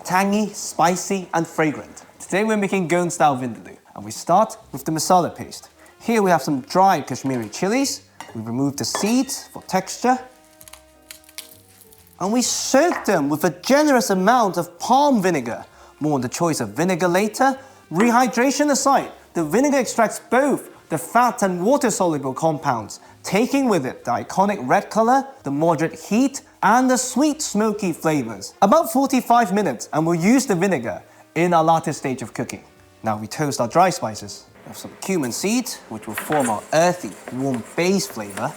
tangy, spicy and fragrant. Today we're making Goan-style Vindaloo, and we start with the masala paste. Here we have some dried Kashmiri chilies. We remove the seeds for texture. And we soak them with a generous amount of palm vinegar. More on the choice of vinegar later. Rehydration aside, the vinegar extracts both the fat and water-soluble compounds, taking with it the iconic red color, the moderate heat, and the sweet smoky flavors. About 45 minutes, and we'll use the vinegar in our latter stage of cooking. Now we toast our dry spices. We have some cumin seeds, which will form our earthy, warm base flavor.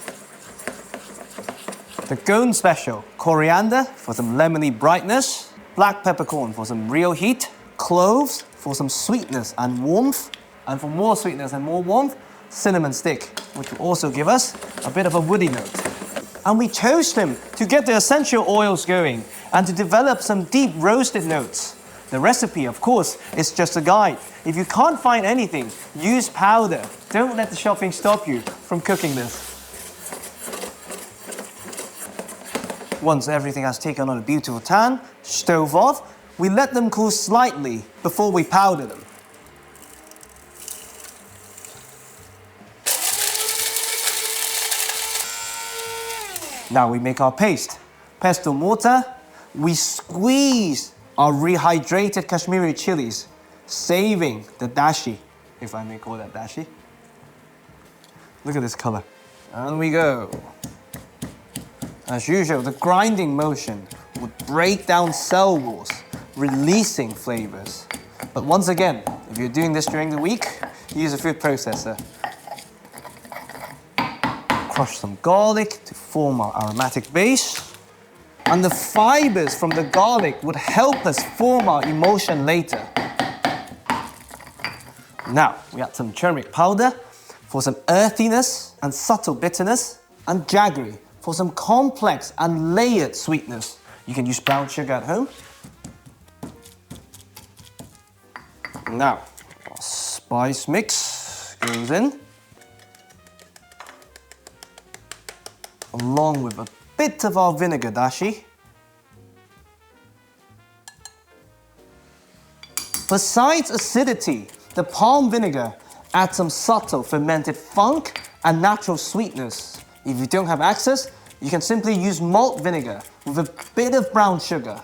The Goan special, coriander for some lemony brightness, black peppercorn for some real heat, cloves for some sweetness and warmth, and for more sweetness and more warmth, cinnamon stick, which will also give us a bit of a woody note. And we toast them to get the essential oils going and to develop some deep roasted notes. The recipe, of course, is just a guide. If you can't find anything, use powder. Don't let the shopping stop you from cooking this. Once everything has taken on a beautiful tan, stove off, we let them cool slightly before we powder them. Now we make our paste. Pestle mortar, we squeeze our rehydrated Kashmiri chilies, saving the dashi, if I may call that dashi. Look at this color. And we go. As usual, the grinding motion would break down cell walls, releasing flavors. But once again, if you're doing this during the week, use a food processor. Crush some garlic to form our aromatic base. And the fibers from the garlic would help us form our emulsion later. Now, we add some turmeric powder for some earthiness and subtle bitterness, and jaggery for some complex and layered sweetness. You can use brown sugar at home. Now, our spice mix goes in, along with a bit of our vinegar dashi. Besides acidity, the palm vinegar adds some subtle fermented funk and natural sweetness. If you don't have access, you can simply use malt vinegar with a bit of brown sugar.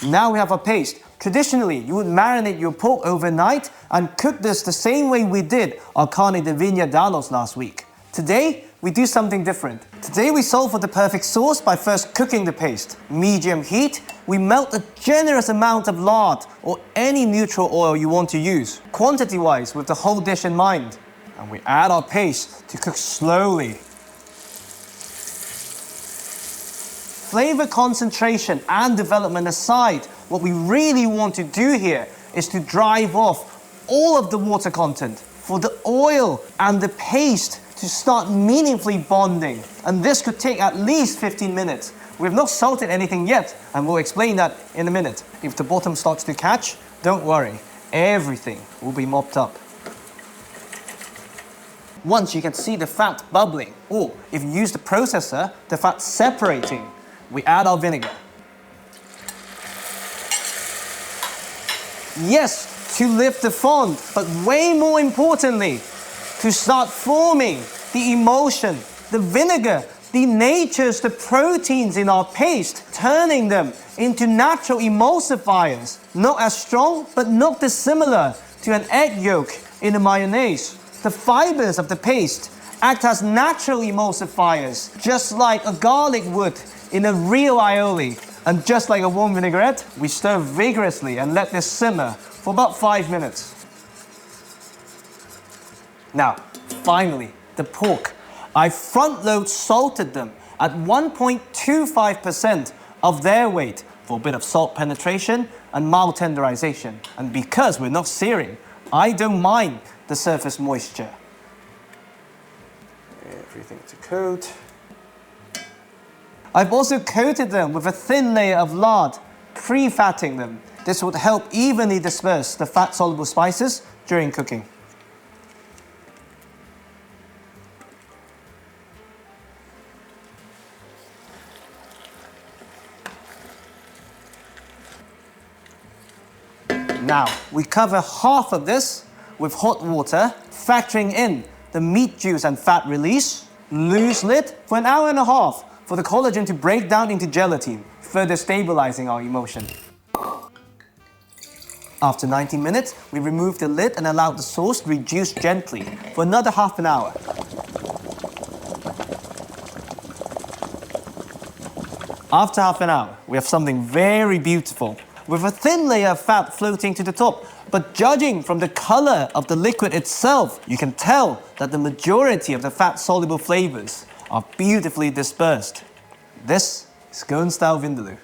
Now we have our paste. Traditionally, you would marinate your pork overnight and cook this the same way we did our carne de Vinegar last week. Today, we do something different. Today we solve for the perfect sauce by first cooking the paste. Medium heat, we melt a generous amount of lard or any neutral oil you want to use, quantity-wise with the whole dish in mind. And we add our paste to cook slowly. Flavor concentration and development aside, what we really want to do here is to drive off all of the water content for the oil and the paste to start meaningfully bonding. And this could take at least 15 minutes. We've not salted anything yet, and we'll explain that in a minute. If the bottom starts to catch, don't worry, everything will be mopped up. Once you can see the fat bubbling, or if you use the processor, the fat separating, we add our vinegar. Yes, to lift the fond, but way more importantly, to start forming the emulsion, the vinegar, denatures the proteins in our paste, turning them into natural emulsifiers. Not as strong, but not dissimilar to an egg yolk in a mayonnaise. The fibers of the paste act as natural emulsifiers, just like a garlic would in a real aioli. And just like a warm vinaigrette, we stir vigorously and let this simmer for about 5 minutes. Now, finally, the pork. I front-load salted them at 1.25% of their weight for a bit of salt penetration and mild tenderization. And because we're not searing, I don't mind the surface moisture. Everything to coat. I've also coated them with a thin layer of lard, pre-fatting them. This would help evenly disperse the fat-soluble spices during cooking. Now, we cover half of this with hot water, factoring in the meat juice and fat release. Loose lid for an hour and a half for the collagen to break down into gelatin, further stabilizing our emulsion. After 90 minutes, we remove the lid and allow the sauce to reduce gently for another half an hour. After half an hour, we have something very beautiful, with a thin layer of fat floating to the top. But judging from the color of the liquid itself, you can tell that the majority of the fat-soluble flavors are beautifully dispersed. This is Goan-style Vindaloo.